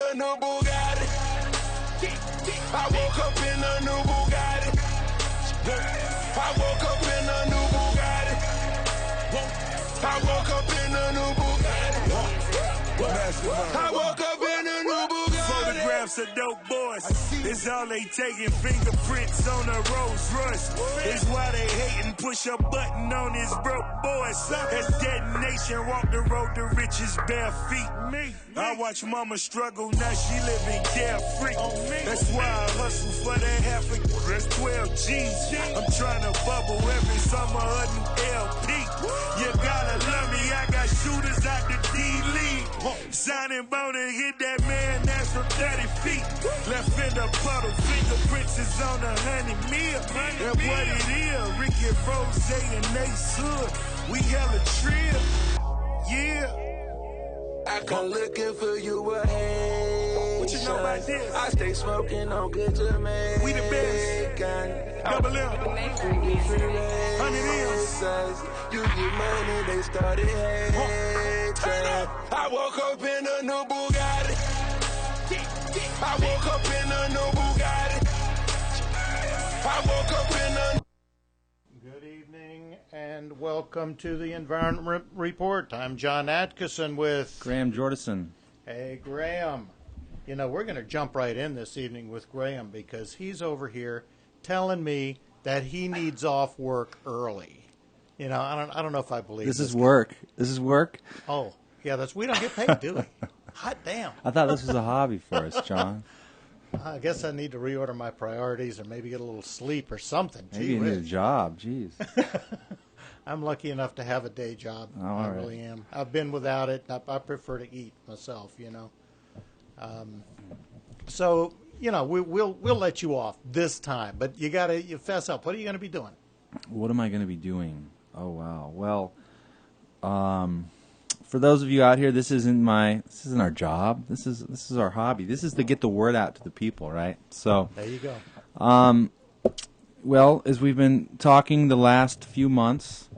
A new Bugatti. I woke up in a new Bugatti. I woke up in a new Bugatti. I woke up in a new Bugatti. I woke up in a new Bugatti. Photographs of dope boys. It's all they taking. Fingerprints on a Rolls Royce. It's why they hating. Push a button on his broke boys. As detonation, walk the road to riches bare feet. I watch mama struggle, now she living carefree. That's why I hustle for that half a that's 12 G's. I'm trying to bubble every summer a new LP. You gotta love me, I got shooters out the D-League. Signing bone and hit that man, that's from 30 feet. Left fender puddle, fingerprints is on 100 mil. That's what it is, Ricky Rose and Ace Hood. We hella trill, yeah. I come looking for you a haze. What you know about this? I stay smoking on good Jamaican. We the best. Double M. 100 M's. You get money, they started hating. I woke up in a new Bugatti. I woke up in a new Bugatti. I woke up in a Good evening and welcome to the Environment Report. I'm John Atkinson with Graham Jordison. Hey, Graham. You know, we're going to jump right in this evening with Graham because he's over here telling me that he needs off work early. You know, I don't know if I believe This is work. This is work? Oh, yeah, we don't get paid, do we? Hot damn. I thought this was a hobby for us, John. I guess I need to reorder my priorities or maybe get a little sleep or something. Maybe you need a job. Jeez. I'm lucky enough to have a day job. Oh, I right. really am. I've been without it. I prefer to eat myself, you know. So, you know, we'll let you off this time, but you fess up. What are you going to be doing? What am I going to be doing? Oh, wow. Well, for those of you out here, this isn't our job. This is our hobby. This is to get the word out to the people, right? So There you go. well, as we've been talking the last few months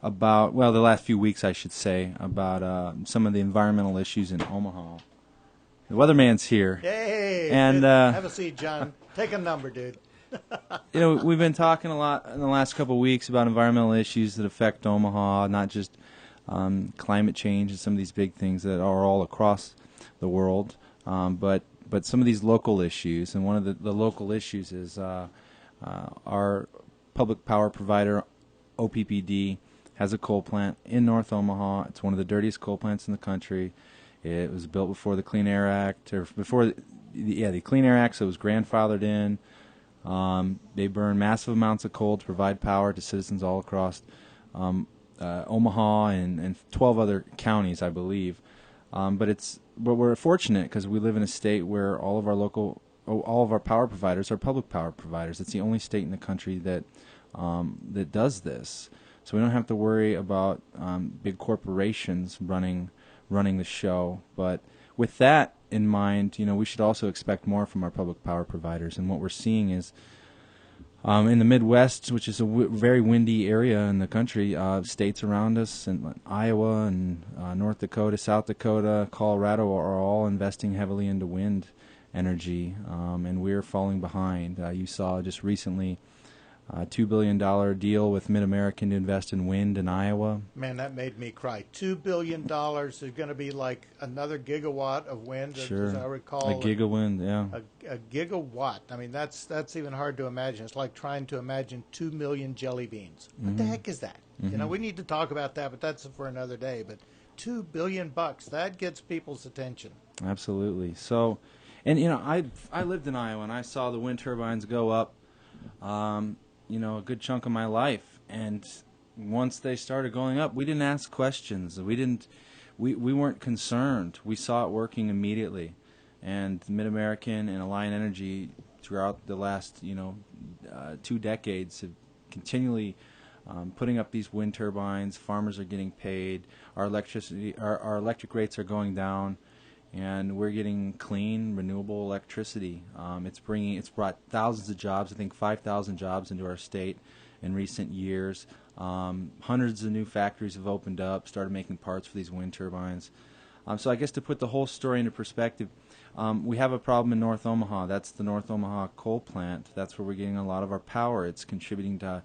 about, well, the last few weeks, I should say, about some of the environmental issues in Omaha. The weatherman's here. Hey, And, have a seat, John. Take a number, dude. You know, we've been talking a lot in the last couple of weeks about environmental issues that affect Omaha, not just climate change and some of these big things that are all across the world, but some of these local issues. And one of the local issues is our public power provider, OPPD, has a coal plant in North Omaha. It's one of the dirtiest coal plants in the country. It was built before the Clean Air Act, or before the Clean Air Act, so it was grandfathered in. They burn massive amounts of coal to provide power to citizens all across Omaha and 12 other counties, I believe. But we're fortunate because we live in a state where all of our power providers are public power providers. It's the only state in the country that does this. So we don't have to worry about big corporations running the show. But with that in mind, you know, we should also expect more from our public power providers. And what we're seeing is in the Midwest, which is a very windy area in the country, states around us, and Iowa and North Dakota, South Dakota, Colorado are all investing heavily into wind energy, and we're falling behind. You saw just recently a $2 billion deal with Mid-American to invest in wind in Iowa. Man, that made me cry. $2 billion is going to be like another gigawatt of wind, Sure. as I recall. A gigawind, yeah. A gigawatt. I mean, that's even hard to imagine. It's like trying to imagine 2 million jelly beans. What the heck is that? You know, we need to talk about that, but that's for another day. But $2 billion, that gets people's attention. Absolutely. So, and you know, I lived in Iowa and I saw the wind turbines go up, you know, a good chunk of my life. And once they started going up, we didn't ask questions. We weren't concerned. We saw it working immediately. And Mid-American and Alliant Energy throughout the last, 2 decades have continually putting up these wind turbines. Farmers are getting paid. Our electric rates are going down, and we're getting clean, renewable electricity. It's brought thousands of jobs. I think 5,000 jobs into our state in recent years. Hundreds of new factories have opened up, started making parts for these wind turbines. So I guess to put the whole story into perspective, we have a problem in North Omaha. That's the North Omaha coal plant. That's where we're getting a lot of our power. It's contributing to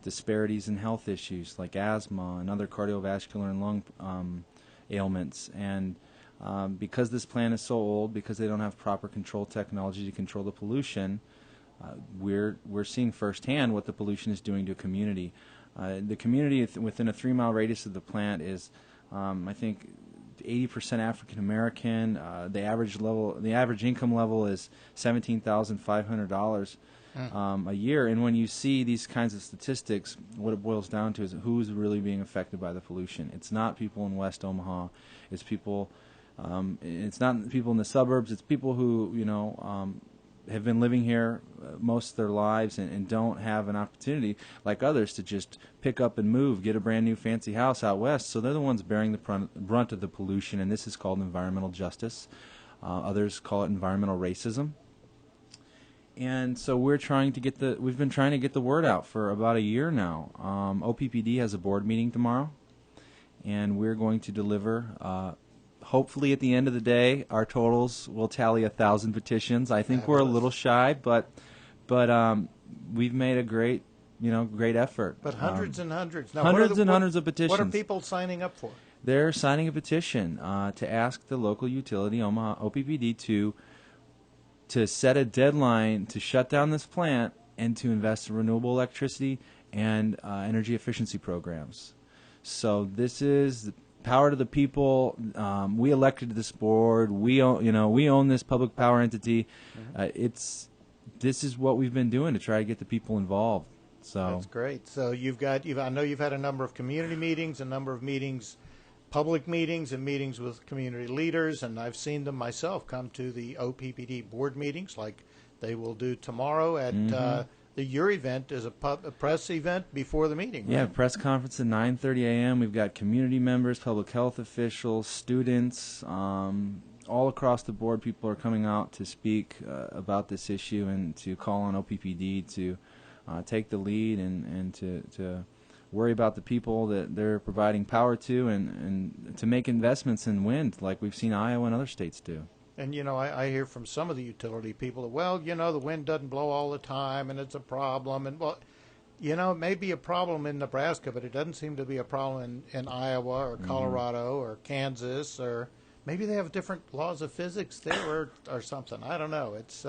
disparities in health issues like asthma and other cardiovascular and lung ailments. And because this plant is so old, because they don't have proper control technology to control the pollution, we're seeing firsthand what the pollution is doing to a community. The community within a 3-mile radius of the plant is, I think, 80% African American. The average income level is $17,500 a year. And when you see these kinds of statistics, what it boils down to is who's really being affected by the pollution. It's not people in West Omaha. It's people. It's not people in the suburbs. It's people who have been living here most of their lives and don't have an opportunity like others to just pick up and move, get a brand new fancy house out west. So they're the ones bearing the brunt of the pollution, and this is called environmental justice. Others call it environmental racism. And so we've been trying to get the word out for about a year now. OPPD has a board meeting tomorrow, and we're going to deliver. Hopefully, at the end of the day, our totals will tally 1,000 petitions. I think we're a little shy, but we've made a great effort. But hundreds and hundreds. Now, hundreds of petitions. What are people signing up for? They're signing a petition to ask the local utility, Omaha OPPD, to set a deadline to shut down this plant and to invest in renewable electricity and energy efficiency programs. So this is power to the people. We elected this board. We own this public power entity. This is what we've been doing to try to get the people involved. So that's great. So I know you've had a number of community meetings, a number of meetings, public meetings, and meetings with community leaders, and I've seen them myself come to the OPPD board meetings, like they will do tomorrow at. Your event is a press event before the meeting, right? Yeah, press conference at 9:30 a.m. We've got community members, public health officials, students, all across the board. People are coming out to speak about this issue and to call on OPPD to take the lead and to worry about the people that they're providing power to and to make investments in wind like we've seen Iowa and other states do. And, I hear from some of the utility people that, the wind doesn't blow all the time and it's a problem. And, it may be a problem in Nebraska, but it doesn't seem to be a problem in Iowa or Colorado or Kansas, or maybe they have different laws of physics there or something. I don't know. It's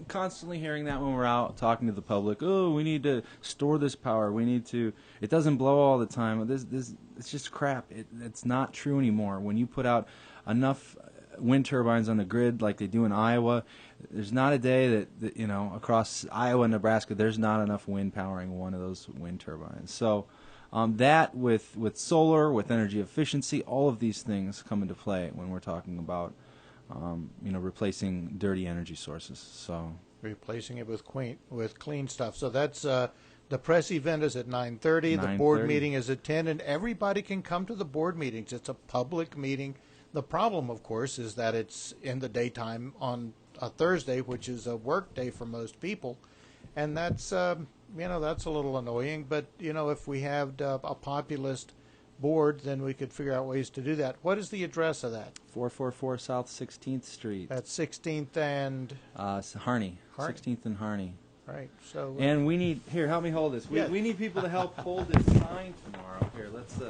constantly hearing that when we're out talking to the public. Oh, we need to store this power. It doesn't blow all the time. It's just crap. It's not true anymore. When you put out enough wind turbines on the grid like they do in Iowa, there's not a day that across Iowa and Nebraska there's not enough wind powering one of those wind turbines. So that with solar, with energy efficiency, all of these things come into play when we're talking about replacing dirty energy sources. So replacing it with clean stuff. So that's the press event is at 9:30. The board meeting is at 10, and everybody can come to the board meetings. It's a public meeting. The problem, of course, is that it's in the daytime on a Thursday, which is a work day for most people, and that's that's a little annoying. But if we had a populist board, then we could figure out ways to do that. What is the address of that? 444 South 16th Street. That's 16th and Harney. 16th and Harney. Right. So. And we need help me hold this. We need people to help hold this sign tomorrow. Here, let's.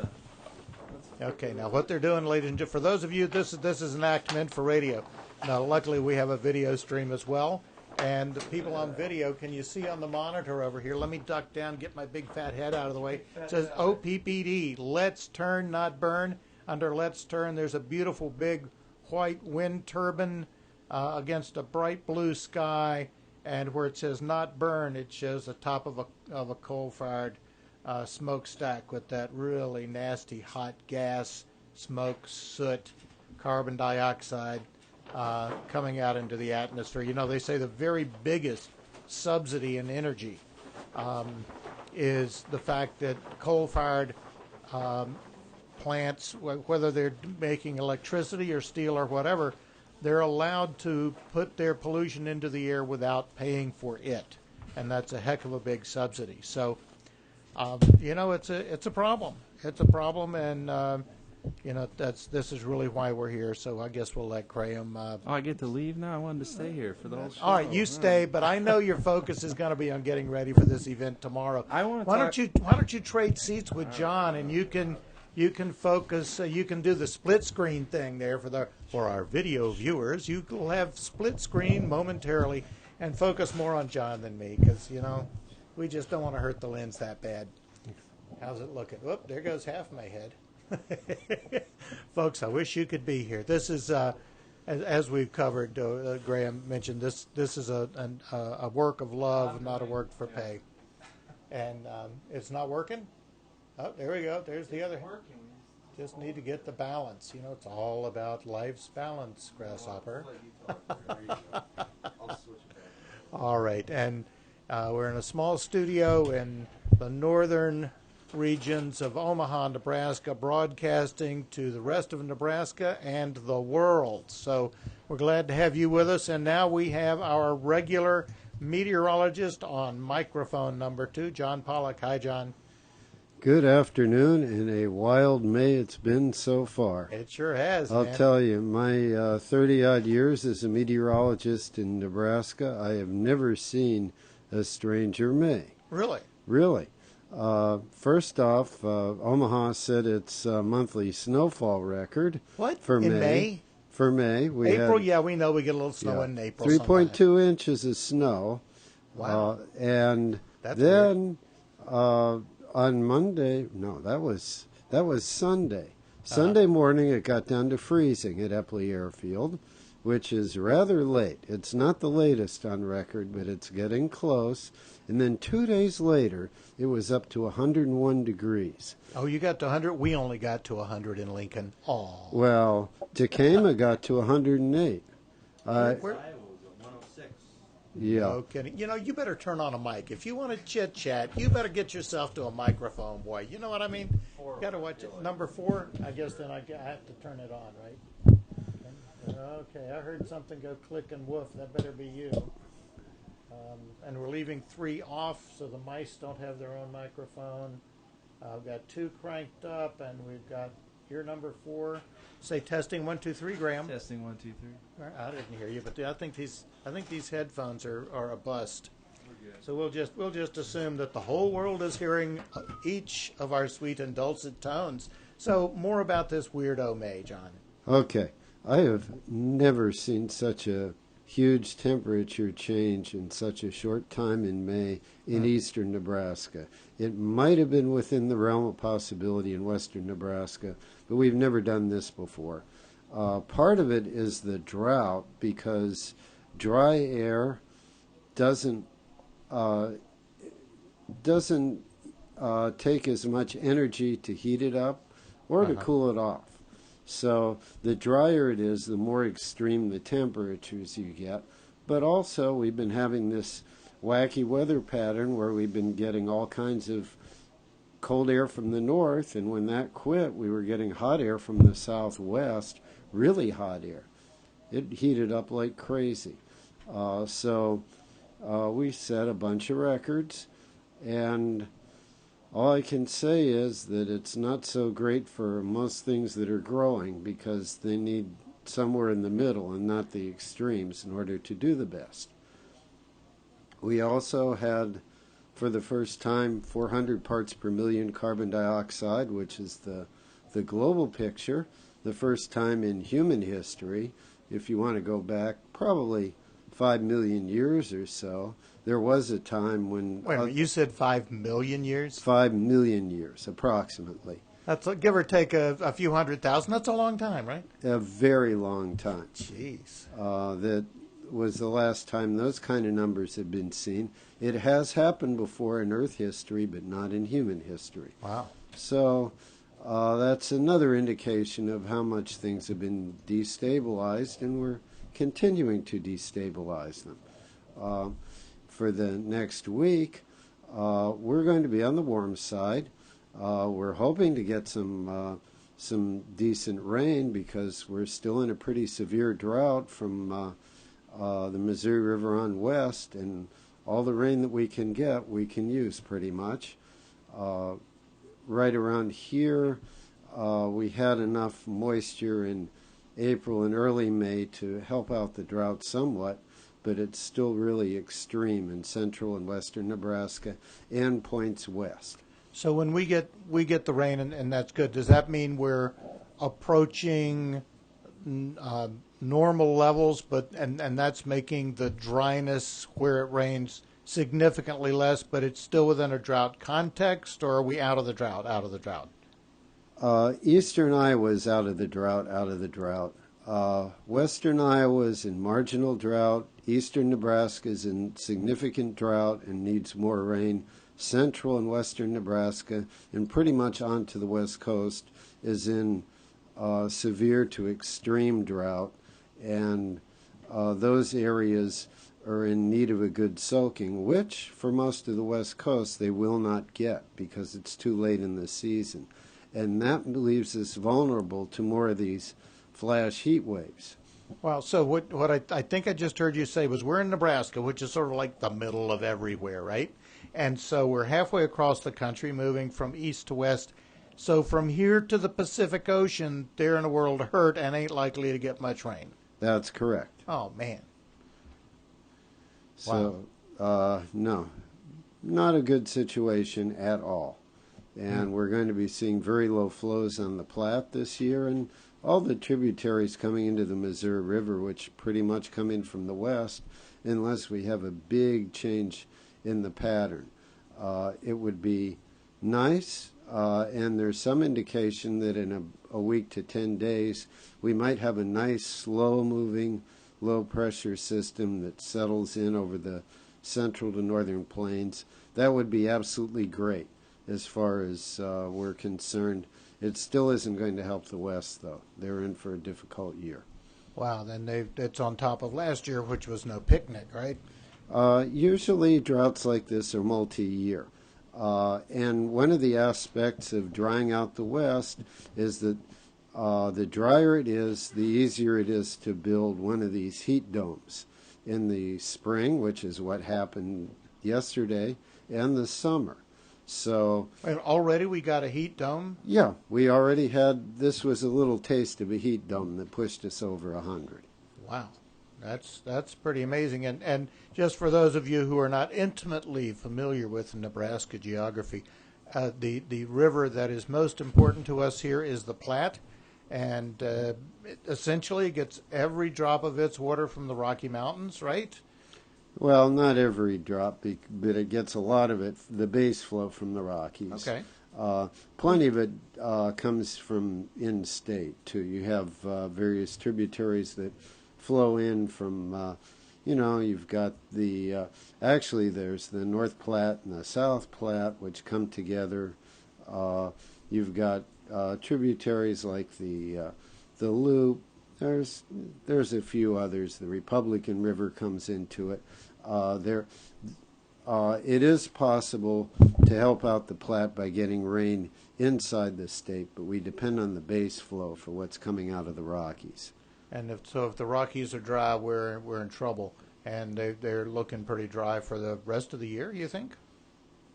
Okay, now what they're doing, ladies and gentlemen, for those of you, this is an act meant for radio. Now, luckily, we have a video stream as well. And the people on video, can you see on the monitor over here? Let me duck down, get my big fat head out of the way. It says OPPD, Let's Turn, Not Burn. Under Let's Turn, there's a beautiful big white wind turbine against a bright blue sky. And where it says Not Burn, it shows the top of a coal-fired smokestack with that really nasty hot gas, smoke, soot, carbon dioxide coming out into the atmosphere. They say the very biggest subsidy in energy is the fact that coal-fired plants, whether they're making electricity or steel or whatever, they're allowed to put their pollution into the air without paying for it. And that's a heck of a big subsidy. So, it's a problem. It's a problem, and this is really why we're here. So I guess we'll let Graham. Oh, I get to leave now? I wanted to stay here for the whole show. All right, you stay, but I know your focus is going to be on getting ready for this event tomorrow. Why don't you trade seats with John, and you can focus. You can do the split screen thing there for our video viewers. You will have split screen momentarily and focus more on John than me, because we just don't want to hurt the lens that bad. How's it looking? Whoop, there goes half my head. Folks, I wish you could be here. This is, as we've covered, Graham mentioned, this is a work of love, not a work for pay. And it's not working? Oh, there we go. There's the other. Just need to get the balance. It's all about life's balance, Grasshopper. All right, and we're in a small studio in the northern regions of Omaha, Nebraska, broadcasting to the rest of Nebraska and the world. So we're glad to have you with us. And now we have our regular meteorologist on microphone number 2, John Pollock. Hi, John. Good afternoon, and a wild May it's been so far. It sure has, I'll tell you, my 30-odd years as a meteorologist in Nebraska, I have never seen a stranger May. Really? Really. First off, Omaha set its monthly snowfall record. What? For in May? For May. April, yeah, we know we get a little snow in April. 3.2 inches of snow. Wow. And that's then on Monday, no, that was Sunday. Sunday morning, it got down to freezing at Epley Airfield, which is rather late. It's not the latest on record, but it's getting close. And then 2 days later, it was up to 101 degrees. Oh, you got to 100? We only got to 100 in Lincoln. Oh. Well, Tacoma got to 108. Yeah. No kidding. You better turn on a mic. If you want to chit-chat, you better get yourself to a microphone, boy. You know what I mean? You got to watch it. Number 4, I guess then I have to turn it on, right? Okay, I heard something go click and woof. That better be you. And we're leaving 3 off so the mice don't have their own microphone. I've got 2 cranked up, and we've got here number 4. Say testing 1 2 3, Graham. Testing 1 2 3. I didn't hear you, but I think these headphones are a bust. We're good. So we'll just assume that the whole world is hearing each of our sweet and dulcet tones. So more about this weirdo May, John. Okay, I have never seen such a huge temperature change in such a short time in May in eastern Nebraska. It might have been within the realm of possibility in western Nebraska, but we've never done this before. Part of it is the drought, because dry air doesn't take as much energy to heat it up or to cool it off. So the drier it is, the more extreme the temperatures you get. But also we've been having this wacky weather pattern where we've been getting all kinds of cold air from the north, and when that quit, we were getting hot air from the southwest, really hot air. It heated up like crazy. So we set a bunch of records, and all I can say is that it's not so great for most things that are growing, because they need somewhere in the middle and not the extremes in order to do the best. We also had, for the first time, 400 parts per million carbon dioxide, which is the global picture, the first time in human history. If you want to go back probably 5 million years or so, there was a time when... Wait a minute, you said 5 million years? 5 million years, approximately. That's give or take a few 100,000. That's a long time, right? A very long time. Jeez. That was the last time those kind of numbers have been seen. It has happened before in Earth history, but not in human history. Wow. So that's another indication of how much things have been destabilized, and we're continuing to destabilize them. For the next week, we're going to be on the warm side. We're hoping to get some decent rain, because we're still in a pretty severe drought from the Missouri River on west, and all the rain that we can get, we can use pretty much. Right around here, we had enough moisture in April and early May to help out the drought somewhat, but it's still really extreme in central and western Nebraska and points west. So when we get the rain, and that's good, does that mean we're approaching normal levels, but and that's making the dryness where it rains significantly less, but it's still within a drought context, or are we out of the drought? Eastern Iowa is out of the drought. Western Iowa is in marginal drought. Eastern Nebraska is in significant drought and needs more rain. Central and western Nebraska, and pretty much onto the west coast, is in severe to extreme drought, and those areas are in need of a good soaking, which for most of the west coast they will not get because it's too late in the season. And that leaves us vulnerable to more of these flash heat waves. Well, so what I think I just heard you say was we're in Nebraska, which is sort of like the middle of everywhere, right? And so we're halfway across the country, moving from east to west. So from here to the Pacific Ocean, they're in a world of hurt and ain't likely to get much rain. That's correct. Oh, man. So, no, not a good situation at all. And we're going to be seeing very low flows on the Platte this year, and all the tributaries coming into the Missouri River, which pretty much come in from the west, unless we have a big change in the pattern. It would be nice, and there's some indication that in a week to 10 days, we might have a nice, slow-moving, low-pressure system that settles in over the central to northern plains. That would be absolutely great as far as we're concerned. It still isn't going to help the West, though. They're in for a difficult year. Wow, then it's on top of last year, which was no picnic, right? Usually droughts like this are multi-year. And one of the aspects of drying out the West is that the drier it is, the easier it is to build one of these heat domes in the spring, which is what happened yesterday, and the summer. So, and already we got a heat dome? Yeah, we already had, this was a little taste of a heat dome that pushed us over 100. Wow. That's pretty amazing. And just for those of you who are not intimately familiar with Nebraska geography, the river that is most important to us here is the Platte, and it essentially gets every drop of its water from the Rocky Mountains, right? Well, not every drop, but it gets a lot of it, the base flow from the Rockies. Okay. Plenty of it comes from in-state, too. You have various tributaries that flow in from, you've got actually there's the North Platte and the South Platte, which come together. You've got tributaries like the Loup. There's a few others. The Republican River comes into it. It is possible to help out the Platte by getting rain inside the state, but we depend on the base flow for what's coming out of the Rockies. And if the Rockies are dry, we're in trouble, and they're looking pretty dry for the rest of the year, you think?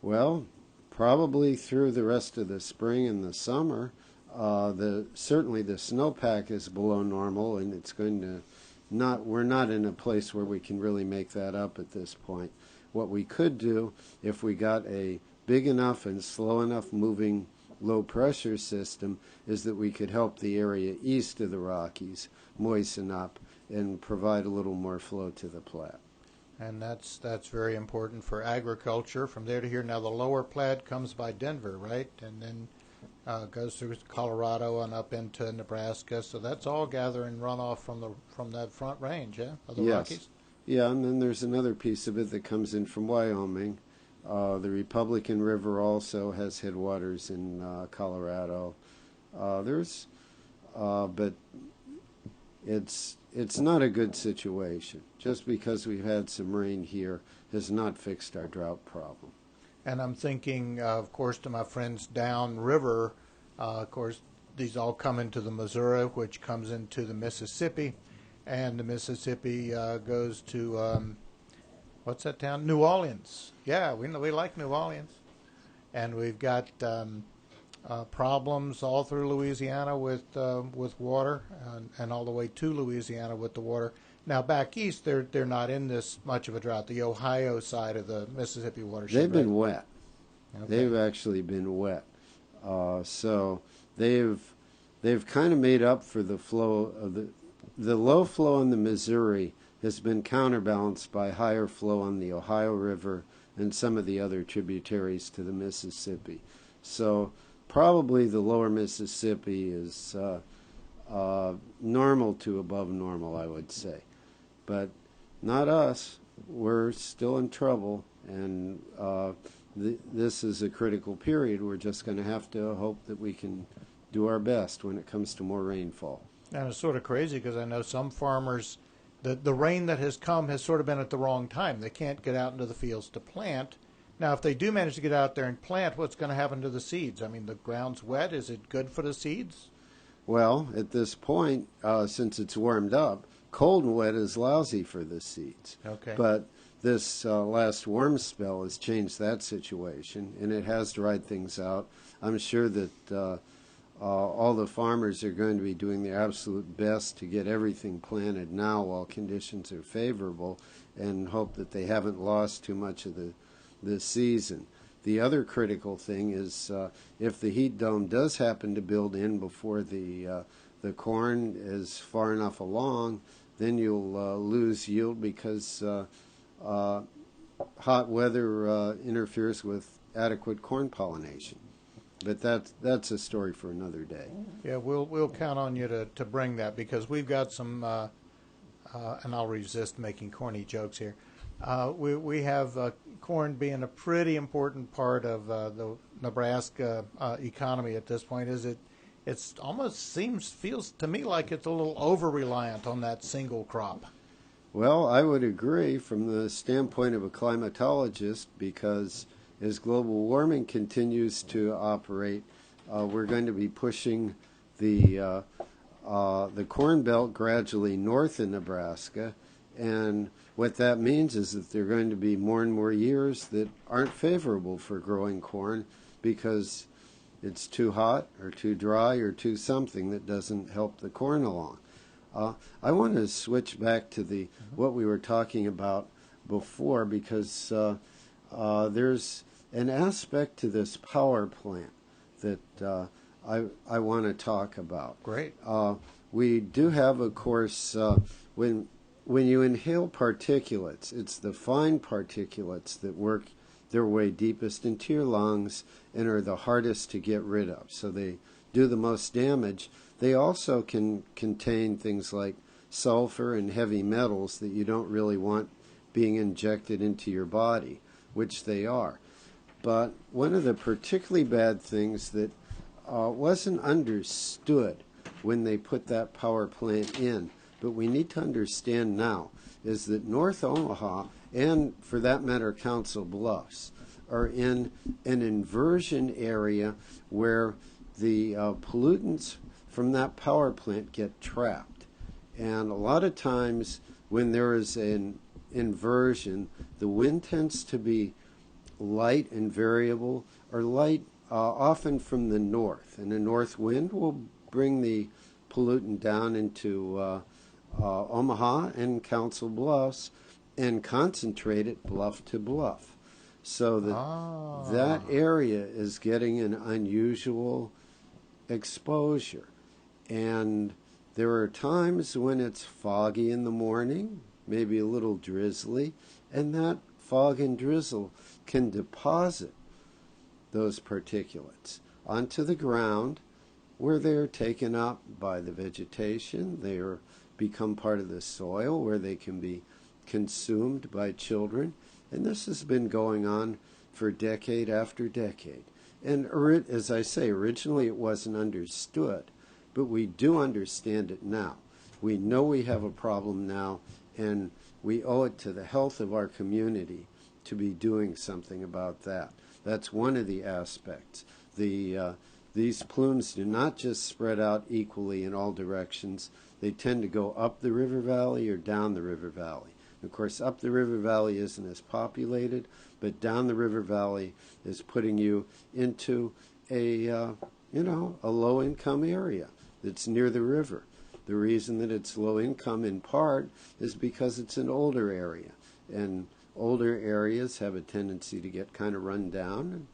Well, probably through the rest of the spring and the summer. Certainly the snowpack is below normal, and it's going to we're not in a place where we can really make that up at this point. What we could do, if we got a big enough and slow enough moving low pressure system, is that we could help the area east of the Rockies moisten up and provide a little more flow to the Platte. And that's very important for agriculture from there to here. Now the lower Platte comes by Denver, right? And then goes through Colorado and up into Nebraska. So that's all gathering runoff from that front range, yeah, of the Rockies? Yeah, and then there's another piece of it that comes in from Wyoming. The Republican River also has headwaters in Colorado. But it's not a good situation. Just because we've had some rain here has not fixed our drought problem. And I'm thinking, of course, to my friends downriver. Of course, these all come into the Missouri, which comes into the Mississippi, and the Mississippi goes to what's that town? New Orleans. Yeah, we like New Orleans, and we've got problems all through Louisiana with water, and all the way to Louisiana with the water. Now back east, they're not in this much of a drought. The Ohio side of the Mississippi watershed. They've been wet. Okay. They've actually been wet. So they've kind of made up for the flow of the low flow in the Missouri has been counterbalanced by higher flow on the Ohio River and some of the other tributaries to the Mississippi. So probably the lower Mississippi is normal to above normal, I would say. But not us. We're still in trouble, and this is a critical period. We're just going to have to hope that we can do our best when it comes to more rainfall. And it's sort of crazy because I know some farmers, the rain that has come has sort of been at the wrong time. They can't get out into the fields to plant. Now, if they do manage to get out there and plant, what's going to happen to the seeds? I mean, the ground's wet. Is it good for the seeds? Well, at this point, since it's warmed up, cold and wet is lousy for the seeds. Okay. But this last warm spell has changed that situation, and it has dried things out. I'm sure that all the farmers are going to be doing their absolute best to get everything planted now while conditions are favorable, and hope that they haven't lost too much of the season. The other critical thing is if the heat dome does happen to build in before the corn is far enough along, then you'll lose yield because hot weather interferes with adequate corn pollination. But that's a story for another day. Yeah, we'll count on you to bring that, because we've got some, and I'll resist making corny jokes here. We have corn being a pretty important part of the Nebraska economy at this point. It's almost feels to me like it's a little over-reliant on that single crop. Well, I would agree from the standpoint of a climatologist, because as global warming continues to operate, we're going to be pushing the Corn Belt gradually north in Nebraska, and what that means is that there are going to be more and more years that aren't favorable for growing corn because it's too hot or too dry or too something that doesn't help the corn along. I want to switch back to what we were talking about before, because there's an aspect to this power plant that I want to talk about. Great. We do have, of course, when you inhale particulates, it's the fine particulates that work their way deepest into your lungs and are the hardest to get rid of. So they do the most damage. They also can contain things like sulfur and heavy metals that you don't really want being injected into your body, which they are. But one of the particularly bad things that wasn't understood when they put that power plant in, but we need to understand now, is that North Omaha, and for that matter Council Bluffs, are in an inversion area where the pollutants from that power plant get trapped. And a lot of times when there is an inversion, the wind tends to be light and variable, or light often from the north. And the north wind will bring the pollutant down into Omaha and Council Bluffs and concentrate it bluff to bluff. So that area is getting an unusual exposure. And there are times when it's foggy in the morning, maybe a little drizzly, and that fog and drizzle can deposit those particulates onto the ground, where they're taken up by the vegetation. They become part of the soil, where they can be consumed by children. And this has been going on for decade after decade. And as I say, originally it wasn't understood, but we do understand it now. We know we have a problem now, and we owe it to the health of our community to be doing something about that. That's one of the aspects. These plumes do not just spread out equally in all directions. They tend to go up the river valley or down the river valley. Of course, up the river valley isn't as populated, but down the river valley is putting you into a low-income area that's near the river. The reason that it's low income in part is because it's an older area, and older areas have a tendency to get kind of run down, and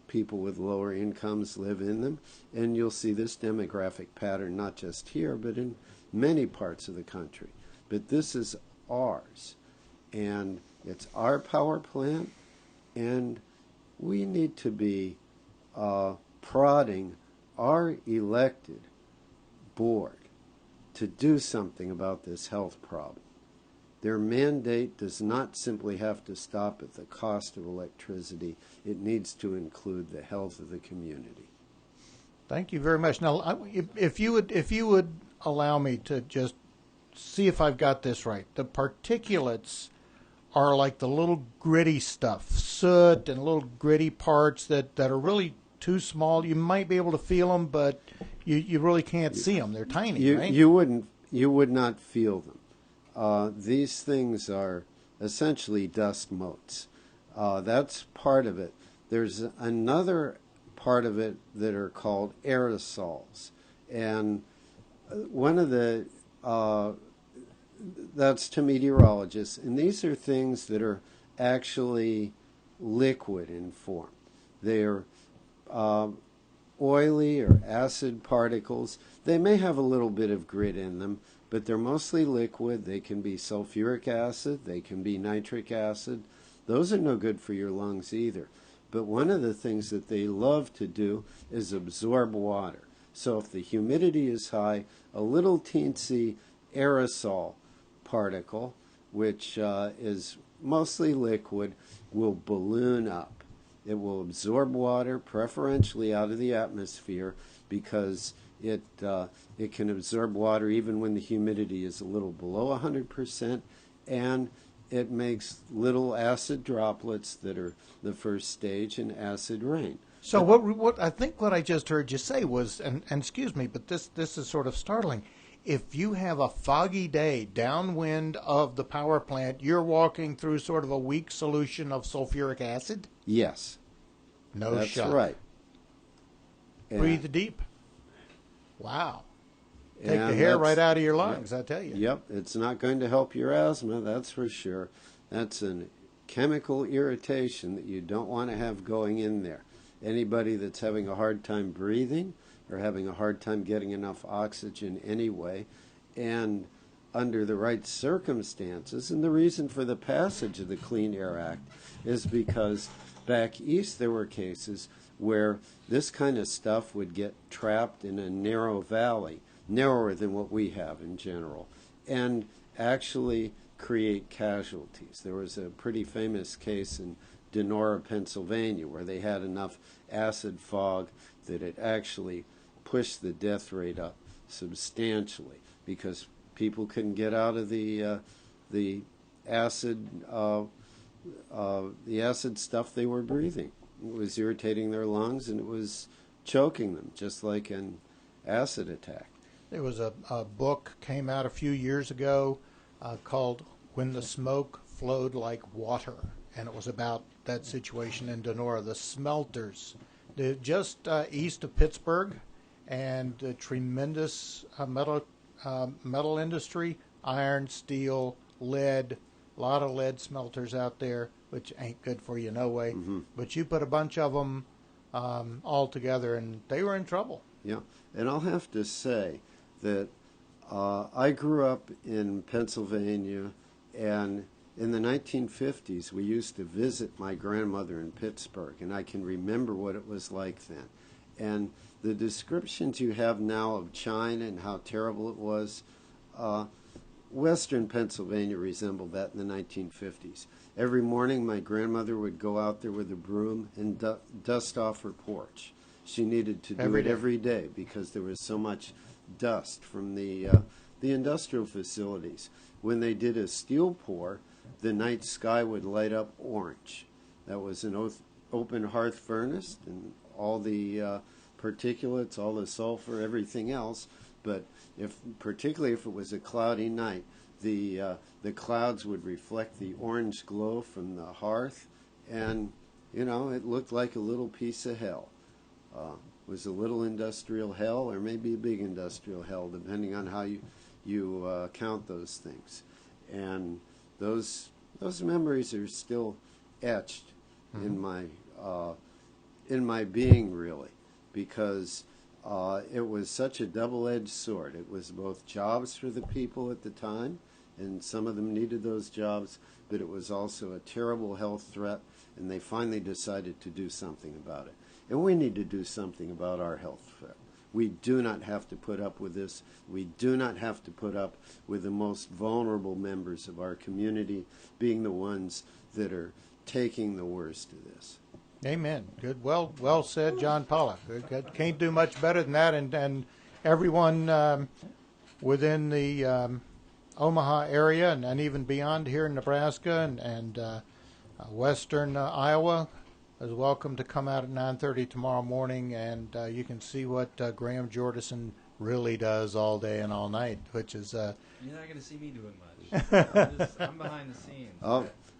people with lower incomes live in them, and you'll see this demographic pattern not just here but in many parts of the country. But this is ours, and it's our power plant, and we need to be prodding our elected board to do something about this health problem. Their mandate does not simply have to stop at the cost of electricity. It needs to include the health of the community. Thank you very much. Now, if you would allow me to just see if I've got this right. The particulates are like the little gritty stuff, soot and little gritty parts that are really too small. You might be able to feel them, but you really can't see them. They're tiny, right? You would not feel them. These things are essentially dust motes. That's part of it. There's another part of it that are called aerosols, and one of the that's to meteorologists, and these are things that are actually liquid in form. They're oily or acid particles. They may have a little bit of grit in them, but they're mostly liquid. They can be sulfuric acid. They can be nitric acid. Those are no good for your lungs either. But one of the things that they love to do is absorb water. So if the humidity is high, a little teensy aerosol particle, which is mostly liquid, will balloon up. It will absorb water, preferentially out of the atmosphere, because it can absorb water even when the humidity is a little below 100%, and it makes little acid droplets that are the first stage in acid rain. So what I think what I just heard you say was, and excuse me, but this is sort of startling. If you have a foggy day downwind of the power plant, you're walking through sort of a weak solution of sulfuric acid? Yes. No That's shot. right. Breathe deep. Wow. Take the hair right out of your lungs, I tell you. Yep, it's not going to help your asthma, that's for sure. That's a chemical irritation that you don't want to have going in there. Anybody that's having a hard time breathing or having a hard time getting enough oxygen anyway, and under the right circumstances, and the reason for the passage of the Clean Air Act is because back east there were cases where this kind of stuff would get trapped in a narrow valley, narrower than what we have in general, and actually create casualties. There was a pretty famous case in Donora, Pennsylvania, where they had enough acid fog that it actually pushed the death rate up substantially because people couldn't get out of the acid stuff they were breathing. It was irritating their lungs and it was choking them, just like an acid attack. There was a book came out a few years ago called When the Smoke Flowed Like Water, and it was about that situation in Donora, the smelters, just east of Pittsburgh, and the tremendous metal industry, iron, steel, lead, a lot of lead smelters out there, which ain't good for you no way. Mm-hmm. But you put a bunch of them all together, and they were in trouble. Yeah, and I'll have to say that I grew up in Pennsylvania, and in the 1950s, we used to visit my grandmother in Pittsburgh, and I can remember what it was like then. And the descriptions you have now of China and how terrible it was, Western Pennsylvania resembled that in the 1950s. Every morning, my grandmother would go out there with a broom and dust off her porch. She needed to do it every day because there was so much dust from the industrial facilities. When they did a steel pour, the night sky would light up orange. That was an open hearth furnace, and all the particulates, all the sulfur, everything else. But particularly if it was a cloudy night, the clouds would reflect the orange glow from the hearth, and it looked like a little piece of hell. was a little industrial hell or maybe a big industrial hell, depending on how you count those things. And those memories are still etched in my being, really, because it was such a double-edged sword. It was both jobs for the people at the time, and some of them needed those jobs, but it was also a terrible health threat, and they finally decided to do something about it. And we need to do something about our health threat. We do not have to put up with this. We do not have to put up with the most vulnerable members of our community being the ones that are taking the worst of this. Amen. Good. Well said, John Pollock. Can't do much better than that. And everyone within the Omaha area and even beyond here in Nebraska and western Iowa is welcome to come out at 9:30 tomorrow morning, and you can see what Graham Jordison really does all day and all night, which is... You're not going to see me doing much. I'm behind the scenes.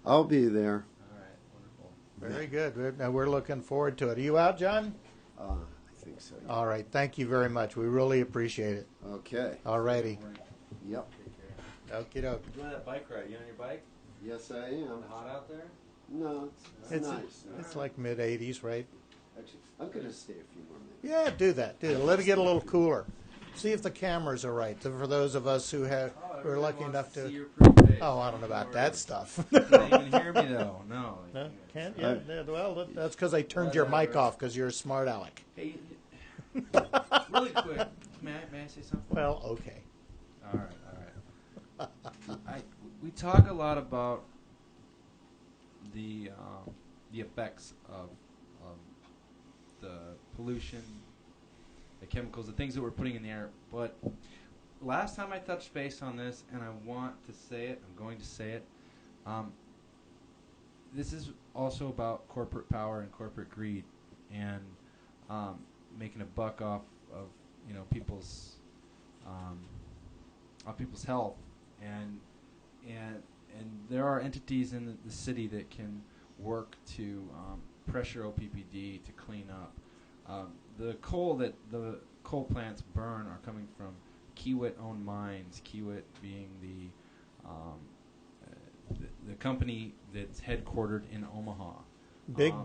I'll be there. All right, wonderful. Very good. We're looking forward to it. Are you out, John? I think so. Yeah. All right. Thank you very much. We really appreciate it. Okay. All righty. Yep. Okie doke. You're doing that bike ride. You on your bike? Yes, I am. Is it hot out there? No, it's nice. It's like mid-80s, right? Actually, I'm going to stay a few more minutes. Yeah, do that. Let it get a little cooler. See if the cameras are right. For those of us who are lucky enough to. See your pretty face. Oh, I don't know about that stuff. You can't even hear me though. No. No, can't. Yeah. Well, that's because I turned your mic off because you're a smart aleck. Hey, really quick. May I say something? Well, okay. All right. We talk a lot about the effects of the pollution, the chemicals, the things that we're putting in the air. But last time I touched base on this, and I want to say it, I'm going to say it. This is also about corporate power and corporate greed, and making a buck off of people's health, and there are entities in the city that can work to pressure OPPD to clean up. The coal that the coal plants burn are coming from Kiewit-owned mines. Kiewit being the company that's headquartered in Omaha.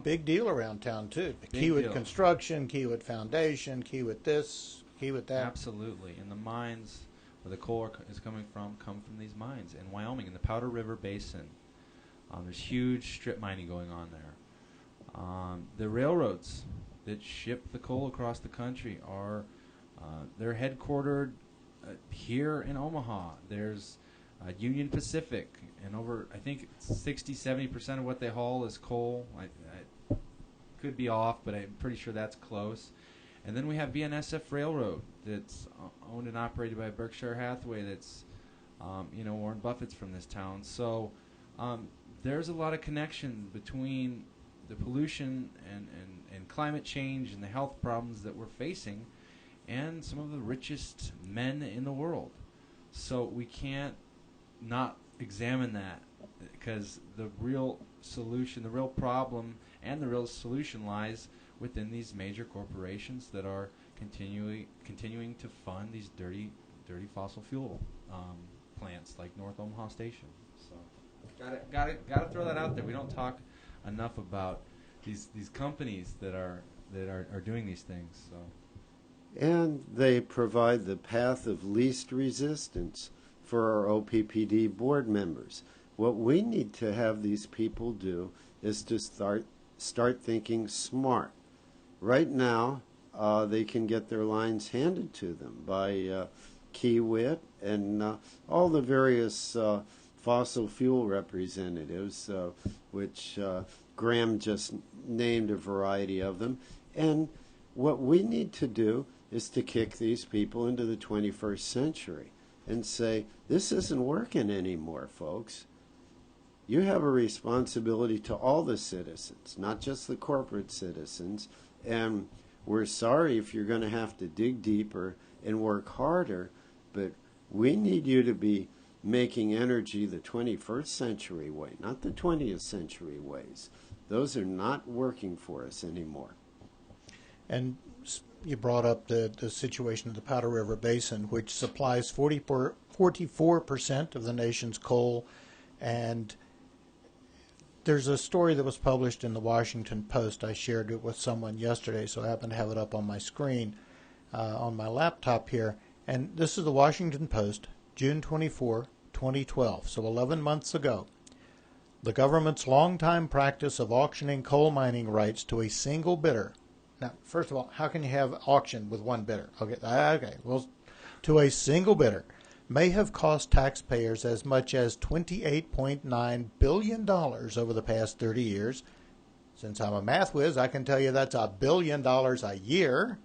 Big deal around town too. Kiewit Construction, Kiewit Foundation, Kiewit this, Kiewit that. Absolutely, and the mines where the coal is coming from come from these mines in Wyoming, in the Powder River Basin. There's huge strip mining going on there. The railroads that ship the coal across the country are they're headquartered here in Omaha. There's Union Pacific, and over, I think, 60-70% of what they haul is coal. I could be off, but I'm pretty sure that's close. And then we have BNSF Railroad that's owned and operated by Berkshire Hathaway. That's Warren Buffett's from this town. So there's a lot of connection between the pollution and climate change and the health problems that we're facing and some of the richest men in the world. So we can't not examine that, because the real solution, the real problem, and the real solution lies within these major corporations that are continuing to fund these dirty fossil fuel plants like North Omaha Station. So gotta throw that out there. We don't talk enough about these companies that are doing these things. So. And they provide the path of least resistance for our OPPD board members. What we need to have these people do is to start thinking smart. Right now, they can get their lines handed to them by Kiewit and all the various fossil fuel representatives, which Graham just named a variety of them. And what we need to do is to kick these people into the 21st century and say, this isn't working anymore, folks. You have a responsibility to all the citizens, not just the corporate citizens, and we're sorry if you're going to have to dig deeper and work harder, but we need you to be making energy the 21st century way, not the 20th century ways. Those are not working for us anymore. And you brought up the situation of the Powder River Basin, which supplies 44% of the nation's coal. And there's a story that was published in the Washington Post. I shared it with someone yesterday, so I happen to have it up on my screen on my laptop here. And this is the Washington Post, June 24, 2012, so 11 months ago. The government's longtime practice of auctioning coal mining rights to a single bidder. Now, first of all, how can you have auction with one bidder? Okay, well, to a single bidder may have cost taxpayers as much as $28.9 billion over the past 30 years. Since I'm a math whiz, I can tell you that's $1 billion a year,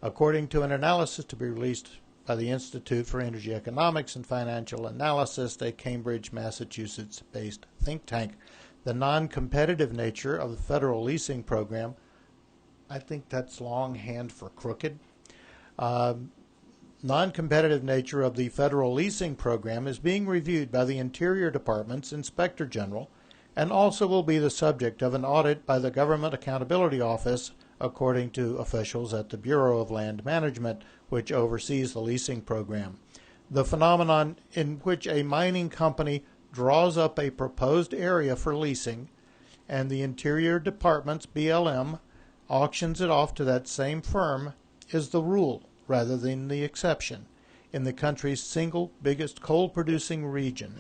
according to an analysis to be released by the Institute for Energy Economics and Financial Analysis, a Cambridge, Massachusetts-based think tank. The non-competitive nature of the federal leasing program, I think that's longhand for crooked. Non-competitive nature of the federal leasing program is being reviewed by the Interior Department's Inspector General and also will be the subject of an audit by the Government Accountability Office, according to officials at the Bureau of Land Management, which oversees the leasing program. The phenomenon in which a mining company draws up a proposed area for leasing and the Interior Department's BLM auctions it off to that same firm is the rule rather than the exception in the country's single biggest coal-producing region.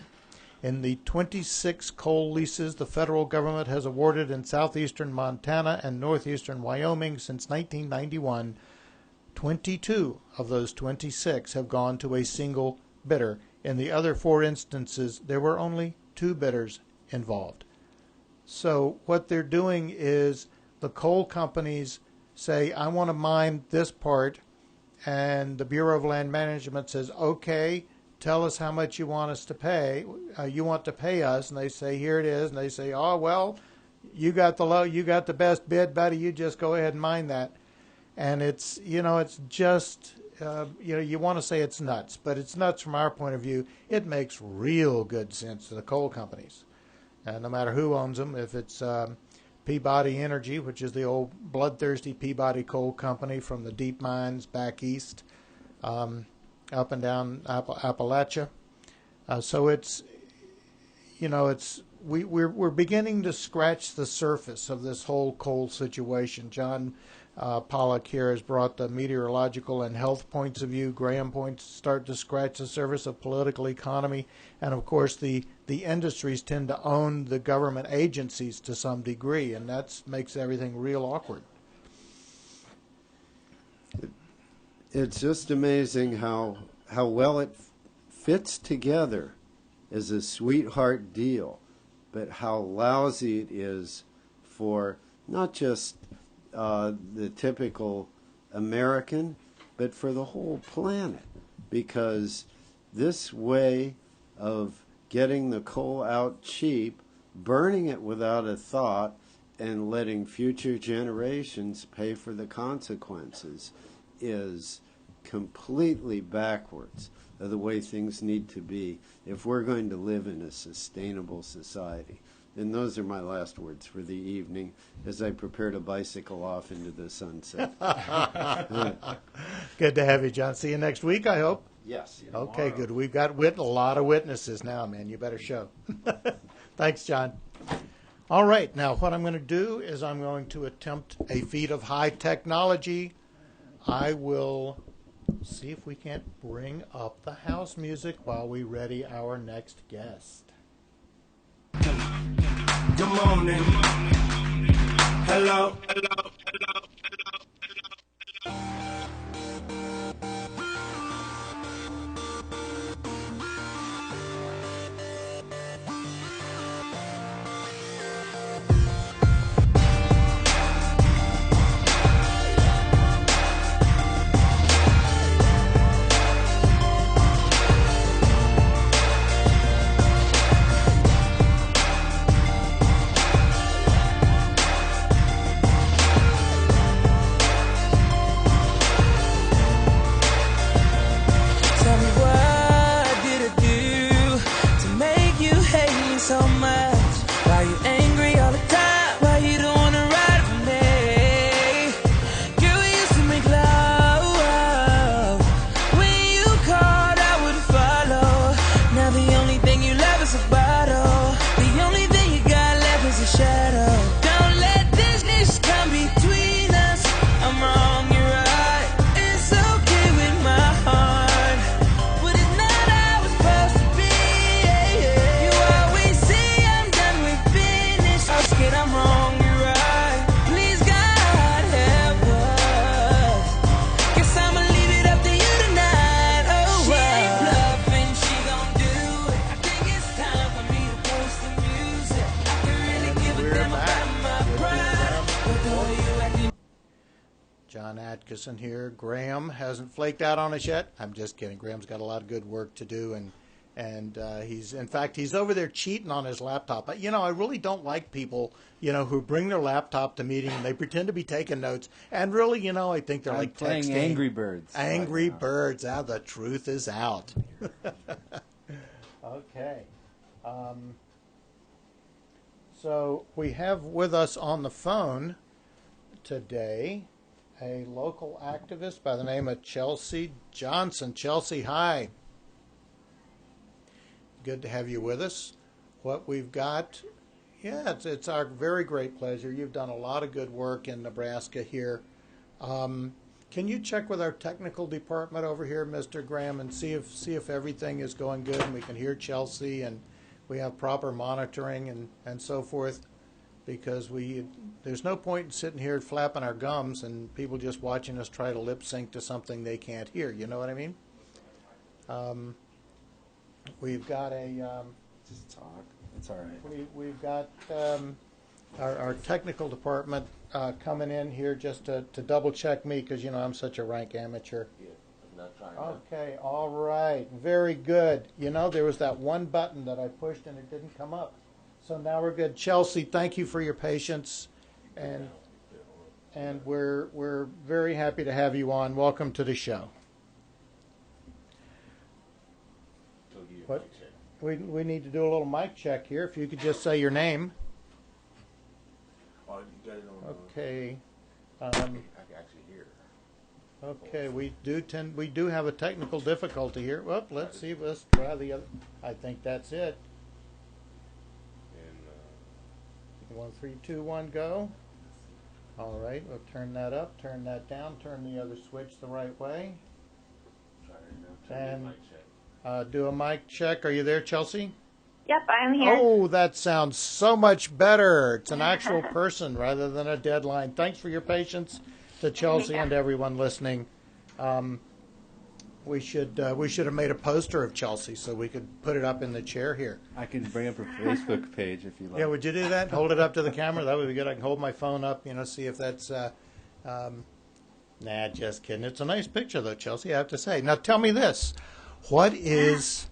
In the 26 coal leases the federal government has awarded in southeastern Montana and northeastern Wyoming since 1991, 22 of those 26 have gone to a single bidder. In the other 4 instances, there were only 2 bidders involved. So what they're doing is the coal companies say, I want to mine this part, and the Bureau of Land Management says, okay, tell us how much you want us to pay. You want to pay us, and they say, here it is. And they say, oh, well, you got the best bid, buddy. You just go ahead and mine that. And it's just, you want to say it's nuts, but it's nuts from our point of view. It makes real good sense to the coal companies. No matter who owns them, if it's Peabody Energy, which is the old bloodthirsty Peabody Coal Company from the deep mines back east, up and down Appalachia. So we're beginning to scratch the surface of this whole coal situation. John Pollock here has brought the meteorological and health points of view. Graham points start to scratch the surface of political economy, and of course the industries tend to own the government agencies to some degree, and that makes everything real awkward. It's just amazing how well it fits together as a sweetheart deal, but how lousy it is for not just the typical American, but for the whole planet, because this way of getting the coal out cheap, burning it without a thought, and letting future generations pay for the consequences is completely backwards of the way things need to be if we're going to live in a sustainable society. And those are my last words for the evening as I prepare to bicycle off into the sunset. Good to have you, John. See you next week, I hope. Yes. Okay, good. We've got a lot of witnesses now, man. You better show. Thanks, John. All right, now what I'm going to do is I'm going to attempt a feat of high technology. I will see if we can't bring up the house music while we ready our next guest. Good morning. Hello. John Atkinson here. Graham hasn't flaked out on us yet. I'm just kidding. Graham's got a lot of good work to do, and he's over there cheating on his laptop. I really don't like people, who bring their laptop to meeting and they pretend to be taking notes. And really, I think they're like playing texting. Angry Birds. Angry Birds. Ah, the truth is out. Okay. So we have with us on the phone today a local activist by the name of Chelsea Johnson. Chelsea, hi. Good to have you with us. What we've got, it's our very great pleasure. You've done a lot of good work in Nebraska here. Can you check with our technical department over here, Mr. Graham, and see if everything is going good and we can hear Chelsea and we have proper monitoring and so forth? Because there's no point in sitting here flapping our gums and people just watching us try to lip sync to something they can't hear. You know what I mean? We've got Just talk. It's all right. We've got our technical department coming in here just to double check me because I'm such a rank amateur. Okay, all right, very good. There was that one button that I pushed and it didn't come up. So now we're good. Chelsea, thank you for your patience, and we're very happy to have you on. Welcome to the show. What? We need to do a little mic check here. If you could just say your name. Oh, you got it on. Okay. I can actually hear. Okay, we do have a technical difficulty here. Well, let's see. Let's try the other. I think that's it. And 1, 3, 2, 1, go. All right, we'll turn that up, turn that down, turn the other switch the right way. try it now. Turn the mic check. Do a mic check. Are you there, Chelsea? Yep, I'm here. Oh, that sounds so much better. It's an actual person rather than a deadline. Thanks for your patience to Chelsea and everyone listening. We should have made a poster of Chelsea so we could put it up in the chair here. I can bring up her Facebook page if you like. Yeah, would you do that? Hold it up to the camera. That would be good. I can hold my phone up, see if that's. Nah, just kidding. It's a nice picture though, Chelsea. I have to say. Now, tell me this: what is?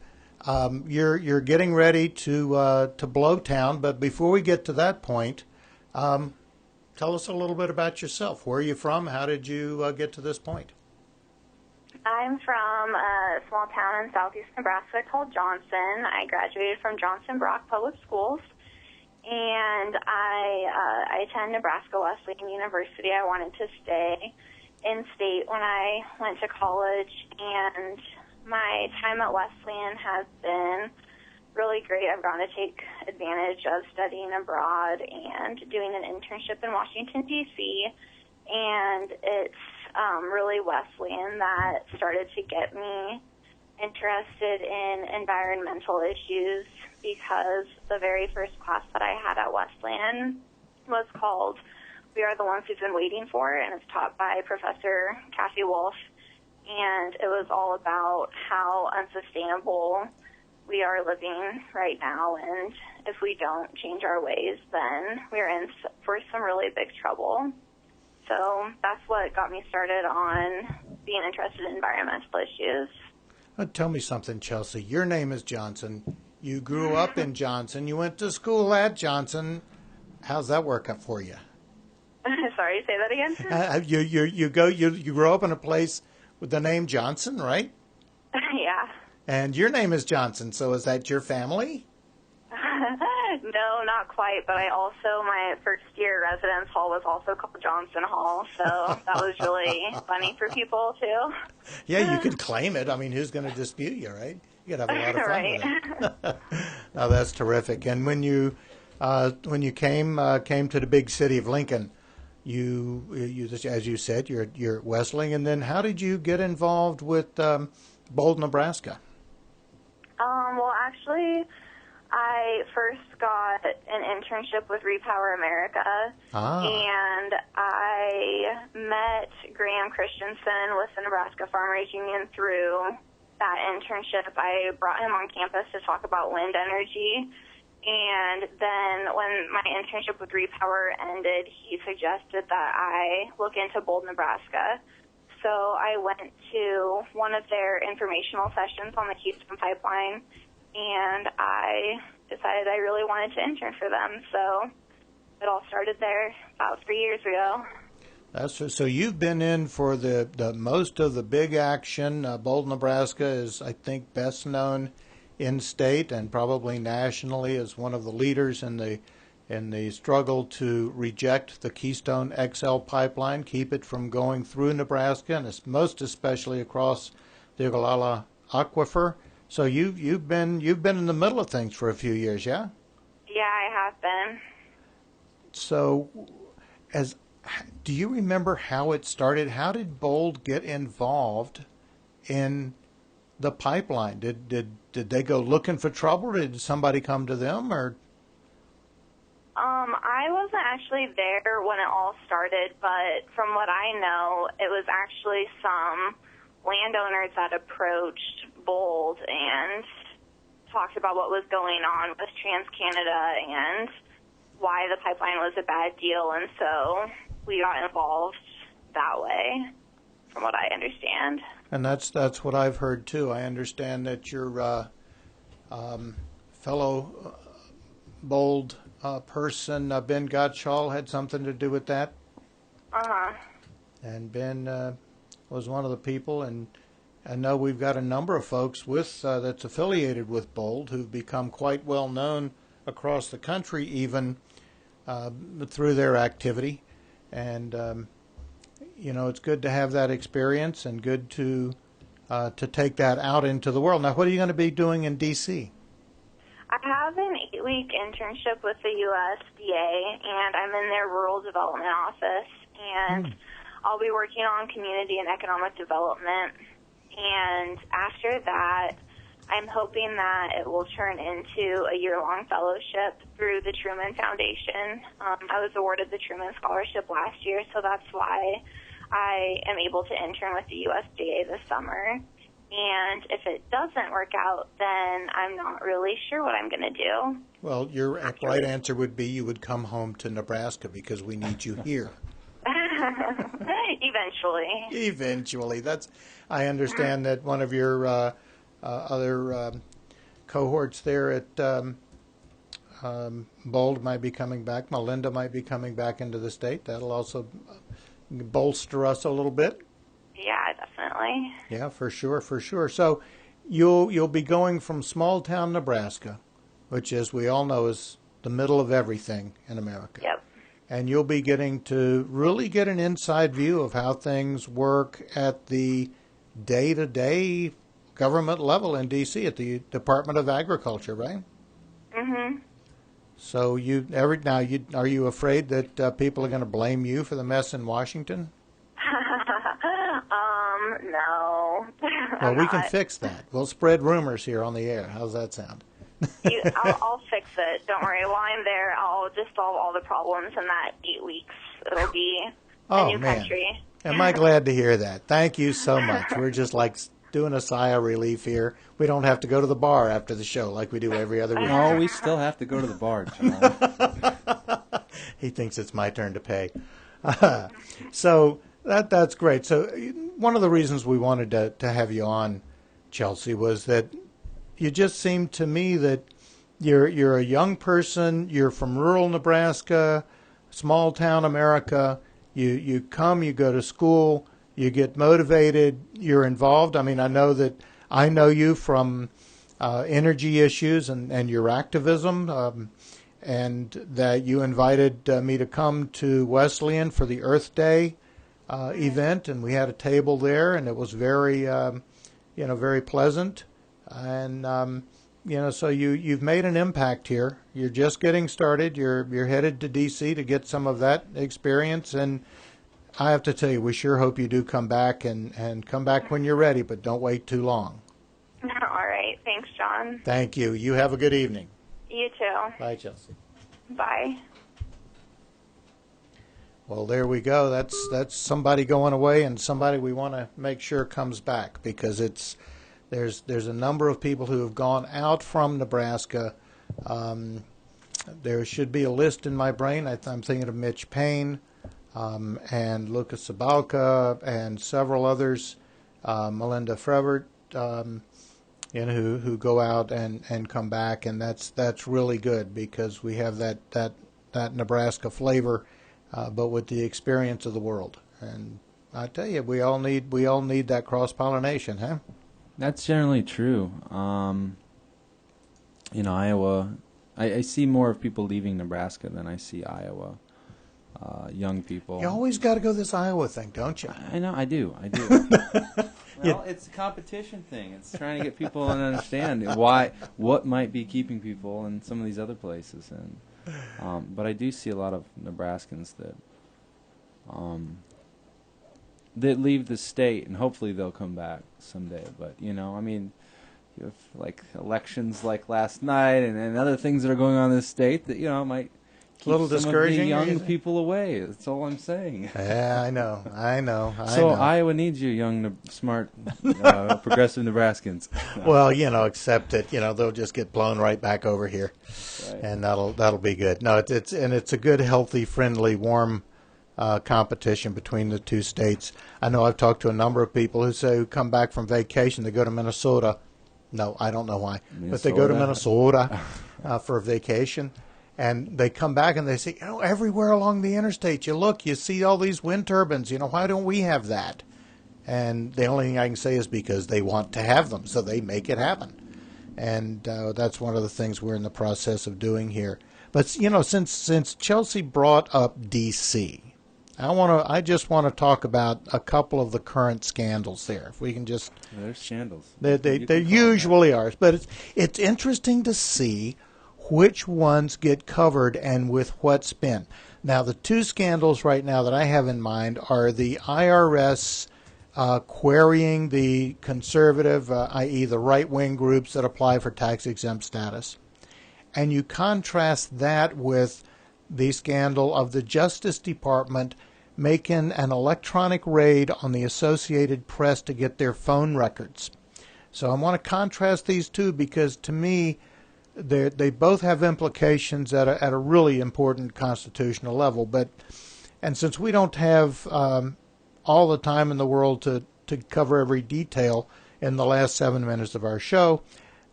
You're getting ready to blow town, but before we get to that point, tell us a little bit about yourself. Where are you from? How did you get to this point? I'm from a small town in southeast Nebraska called Johnson. I graduated from Johnson Brock Public Schools, and I attend Nebraska Wesleyan University. I wanted to stay in state when I went to college, and my time at Wesleyan has been really great. I've gotten to take advantage of studying abroad and doing an internship in Washington, D.C., and it's really Wesleyan that started to get me interested in environmental issues, because the very first class that I had at Wesleyan was called We Are the Ones We've Been Waiting For, and it's taught by Professor Kathy Wolf, and it was all about how unsustainable we are living right now, and if we don't change our ways, then we're in for some really big trouble. So that's what got me started on being interested in environmental issues. Tell me something, Chelsea. Your name is Johnson. You grew up in Johnson. You went to school at Johnson. How's that work out for you? Sorry, say that again? You grew up in a place with the name Johnson, right? Yeah. And your name is Johnson, so is that your family? No, not quite, but my first year residence hall was also called Johnson Hall, so that was really funny for people, too. Yeah, you could claim it. I mean, who's going to dispute you, right? You could have a lot of fun Right. with it. No, that's terrific. And when you came to the big city of Lincoln, you as you said, you're at Wesleyan, and then how did you get involved with Bold, Nebraska? Well, actually, I first got an internship with Repower America, and I met Graham Christensen with the Nebraska Farmers Union through that internship. I brought him on campus to talk about wind energy, And then when my internship with Repower ended, he suggested that I look into Bold, Nebraska. So I went to one of their informational sessions on the Keystone Pipeline, and I decided I really wanted to intern for them. So it all started there about 3 years ago. So you've been in for the most of the big action. Bold, Nebraska is, I think, best known in state and probably nationally as one of the leaders in the struggle to reject the Keystone XL pipeline, keep it from going through Nebraska, and it's most especially across the Ogallala Aquifer. So you've been in the middle of things for a few years, yeah? Yeah, I have been. So, do you remember how it started? How did Bold get involved in the pipeline? Did they go looking for trouble? Did somebody come to them, or? I wasn't actually there when it all started, but from what I know, it was actually some landowners that approached Bold and talked about what was going on with TransCanada and why the pipeline was a bad deal, and so we got involved that way, from what I understand. And that's what I've heard too. I understand that your fellow Bold person, Ben Gottschall, had something to do with that. Uh-huh. And Ben was one of the people, and I know we've got a number of folks with that's affiliated with Bold who've become quite well known across the country, even through their activity. And it's good to have that experience and good to take that out into the world. Now, what are you going to be doing in D.C.? I have an 8-week internship with the USDA, and I'm in their rural development office, and I'll be working on community and economic development. And after that, I'm hoping that it will turn into a year-long fellowship through the Truman Foundation. I was awarded the Truman Scholarship last year, so that's why I am able to intern with the USDA this summer. And if it doesn't work out, then I'm not really sure what I'm going to do. Well, your right answer would be you would come home to Nebraska because we need you here. Eventually. I understand that one of your other cohorts there at Bold might be coming back. Melinda might be coming back into the state. That'll also bolster us a little bit. Yeah, definitely. Yeah, for sure. So you'll be going from small town Nebraska, which, as we all know, is the middle of everything in America. Yep. And you'll be getting to really get an inside view of how things work at the day-to-day government level in D.C. at the Department of Agriculture, right? Mm-hmm. So are you afraid that people are going to blame you for the mess in Washington? No. Well, we can fix that. We'll spread rumors here on the air. How's that sound? I'll fix it. Don't worry. While I'm there, I'll just solve all the problems in that 8 weeks. It'll be a new country. Am I glad to hear that? Thank you so much. We're just like doing a sigh of relief here. We don't have to go to the bar after the show like we do every other week. No, we still have to go to the bar, John. He thinks it's my turn to pay. So that's great. So one of the reasons we wanted to have you on, Chelsea, was that you just seemed to me that you're a young person. You're from rural Nebraska, small town America. You come, you go to school, you get motivated, you're involved. I mean, I know you from energy issues and your activism, and that you invited me to come to Wesleyan for the Earth Day event, and we had a table there, and it was very, very pleasant. And so you've made an impact here. You're just getting started. You're headed to D.C. to get some of that experience, and I have to tell you, we sure hope you do come back and come back when you're ready, but don't wait too long. All right. Thanks, John. Thank you. You have a good evening. You too. Bye, Chelsea. Bye. Well, there we go. That's somebody going away, and somebody we want to make sure comes back, because there's a number of people who have gone out from Nebraska There should be a list in my brain. I'm thinking of Mitch Payne and Lucas Sabalka and several others, Melinda Frevert, who go out and come back, and that's really good because we have that Nebraska flavor, but with the experience of the world. And I tell you, we all need that cross pollination, huh? That's generally true. Iowa, I see more of people leaving Nebraska than I see Iowa. Young people. You always got to go this Iowa thing, don't you? I know, I do. Well, it's a competition thing. It's trying to get people to understand what might be keeping people in some of these other places. And but I do see a lot of Nebraskans that leave the state, and hopefully they'll come back someday. But you have like elections like last night and other things that are going on in the state that might keep a little discouraging. Some of the young people away. That's all I'm saying. Yeah, I know. So Iowa needs you, young, smart, progressive Nebraskans. Well, except that they'll just get blown right back over here, right. And that'll be good. No, it's a good, healthy, friendly, warm competition between the two states. I know I've talked to a number of people who come back from vacation. They go to Minnesota. No, I don't know why, but they go to Minnesota for a vacation. And they come back and they say, everywhere along the interstate, you see all these wind turbines. Why don't we have that? And the only thing I can say is because they want to have them, so they make it happen. And that's one of the things we're in the process of doing here. But since Chelsea brought up D.C., I just want to talk about a couple of the current scandals there. If we can just, there's scandals. They usually are, but it's interesting to see which ones get covered and with what spin. Now, the two scandals right now that I have in mind are the IRS querying the conservative, i.e. the right-wing groups that apply for tax-exempt status. And you contrast that with the scandal of the Justice Department making an electronic raid on the Associated Press to get their phone records. So I want to contrast these two because, to me, they both have implications at a really important constitutional level. And since we don't have all the time in the world to cover every detail in the last 7 minutes of our show,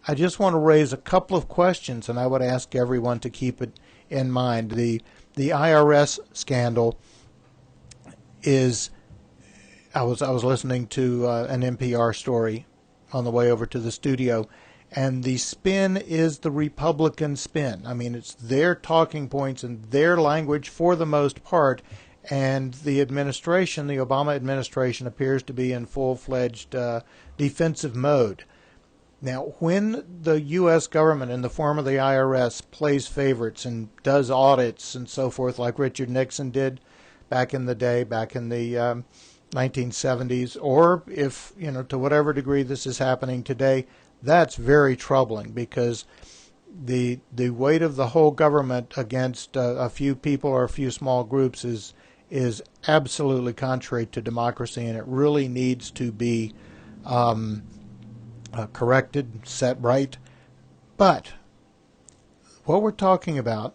I just want to raise a couple of questions, and I would ask everyone to keep it in mind. The IRS scandal is, I was listening to an NPR story on the way over to the studio, and the spin is the Republican spin. I mean, it's their talking points and their language for the most part, and the administration, the Obama administration, appears to be in full-fledged defensive mode. Now, when the U.S. government, in the form of the IRS, plays favorites and does audits and so forth, like Richard Nixon did back in the day, back in the 1970s, or if, to whatever degree this is happening today, that's very troubling because the weight of the whole government against a few people or a few small groups is absolutely contrary to democracy, and it really needs to be corrected, set right. But what we're talking about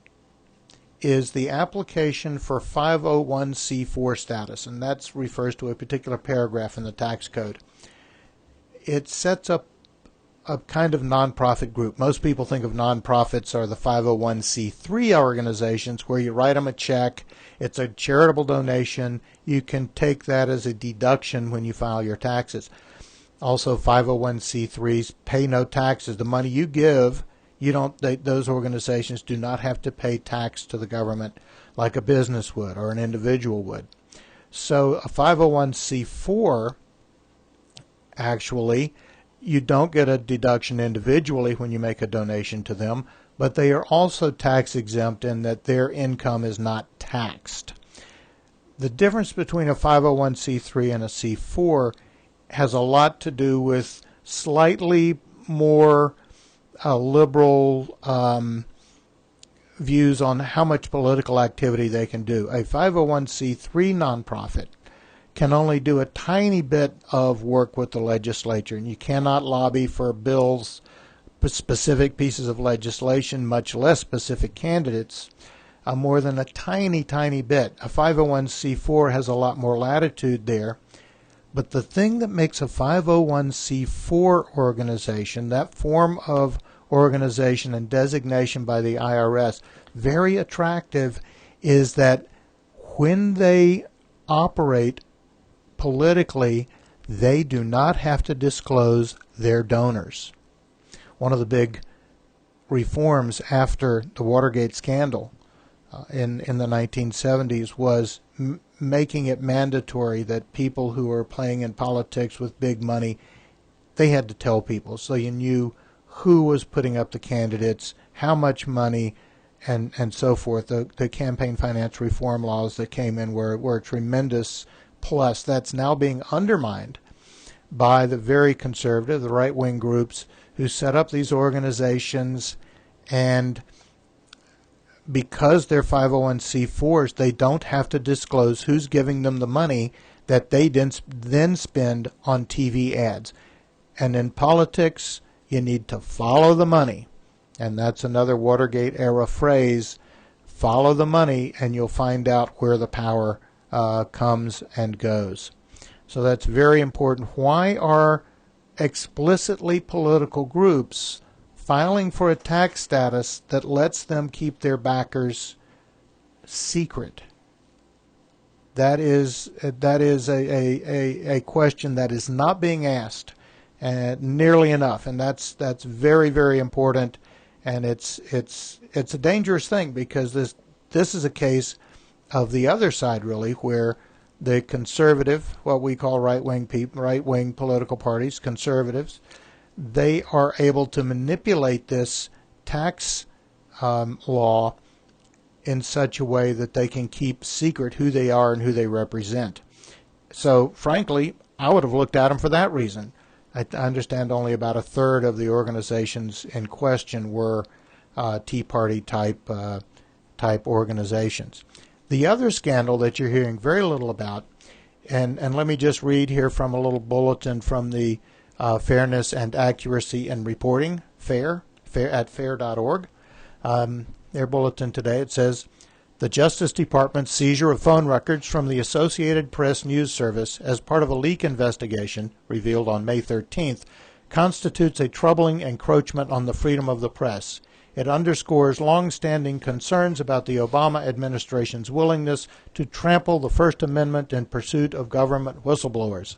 is the application for 501c4 status, and that refers to a particular paragraph in the tax code. It sets up a kind of nonprofit group. Most people think of nonprofits are the 501c3 organizations where you write them a check. It's a charitable donation. You can take that as a deduction when you file your taxes. Also, 501c3s pay no taxes. The money you give, those organizations do not have to pay tax to the government like a business would or an individual would. So a 501c4, actually, you don't get a deduction individually when you make a donation to them, but they are also tax exempt in that their income is not taxed. The difference between a 501c3 and a C4 has a lot to do with slightly more liberal views on how much political activity they can do. A 501c3 nonprofit can only do a tiny bit of work with the legislature, and you cannot lobby for bills specific pieces of legislation, much less specific candidates, more than a tiny, tiny bit. A 501c4 has a lot more latitude there. But the thing that makes a 501c4 organization, that form of organization and designation by the IRS, very attractive, is that when they operate politically, they do not have to disclose their donors. One of the big reforms after the Watergate scandal in the 1970s was making it mandatory that people who are playing in politics with big money, they had to tell people, so you knew who was putting up the candidates, how much money, and so forth. The campaign finance reform laws that came in were a tremendous plus. That's now being undermined by the very conservative, the right-wing groups who set up these organizations, and because they're 501c4s, they don't have to disclose who's giving them the money that they then spend on TV ads. And in politics, you need to follow the money. And that's another Watergate-era phrase, follow the money, and you'll find out where the power comes and goes. So that's very important. Why are explicitly political groups filing for a tax status that lets them keep their backers secret? That is a question that is not being asked nearly enough, and that's very, very important, and it's a dangerous thing, because this is a case of the other side, really, where the conservative, what we call right-wing political parties, conservatives, they are able to manipulate this tax law in such a way that they can keep secret who they are and who they represent. So, frankly, I would have looked at them for that reason. I understand only about a third of the organizations in question were Tea Party type organizations. The other scandal that you're hearing very little about, and let me just read here from a little bulletin from the Fairness and Accuracy in Reporting, FAIR at fair.org. Their bulletin today, it says, the Justice Department's seizure of phone records from the Associated Press News Service as part of a leak investigation revealed on May 13th constitutes a troubling encroachment on the freedom of the press. It underscores long-standing concerns about the Obama administration's willingness to trample the First Amendment in pursuit of government whistleblowers.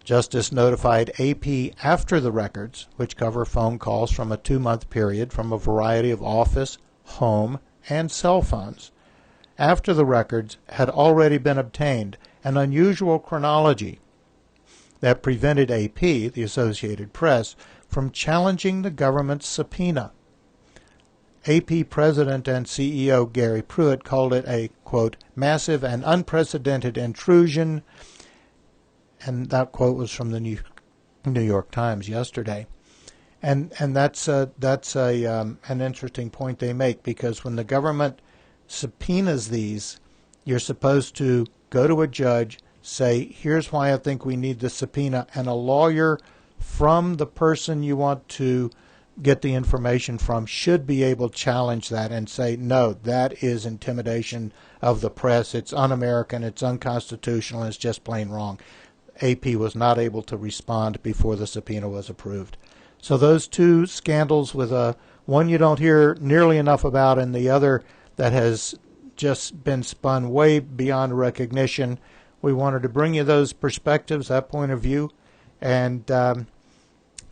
Justice notified AP after the records, which cover phone calls from a 2-month period from a variety of office, home, and cell phones. After the records had already been obtained, an unusual chronology that prevented AP, the Associated Press, from challenging the government's subpoena. AP President and CEO Gary Pruitt called it a, quote, massive and unprecedented intrusion, and that quote was from the New York Times yesterday. And that's an interesting point they make, because when the government subpoenas these, you're supposed to go to a judge, say, here's why I think we need the subpoena, and a lawyer from the person you want to get the information from should be able to challenge that and say, no, that is intimidation of the press, it's un-American, it's unconstitutional, and it's just plain wrong. AP was not able to respond before the subpoena was approved. So those two scandals, with one you don't hear nearly enough about and the other that has just been spun way beyond recognition, we wanted to bring you those perspectives, that point of view, and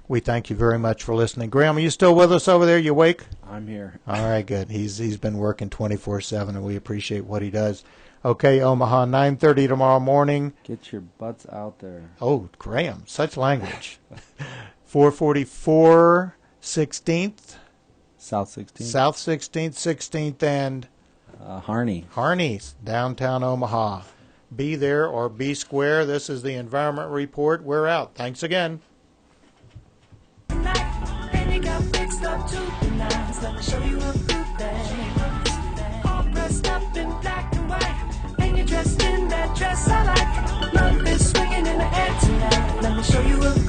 we thank you very much for listening. Graham, are you still with us over there? You awake? I'm here. All right, good. He's been working 24/7, and we appreciate what he does. Okay, Omaha, 9:30 tomorrow morning. Get your butts out there. Oh, Graham, such language. 444 16th. South 16th. South 16th, 16th, and Harney. Harney, downtown Omaha. Be there or be square. This is the Environment Report. We're out. Thanks again. And you got fixed up to the nines. Let me show you a few things. All dressed up in black and white, and you're dressed in that dress I like. Love is swinging in the air tonight. Let me show you a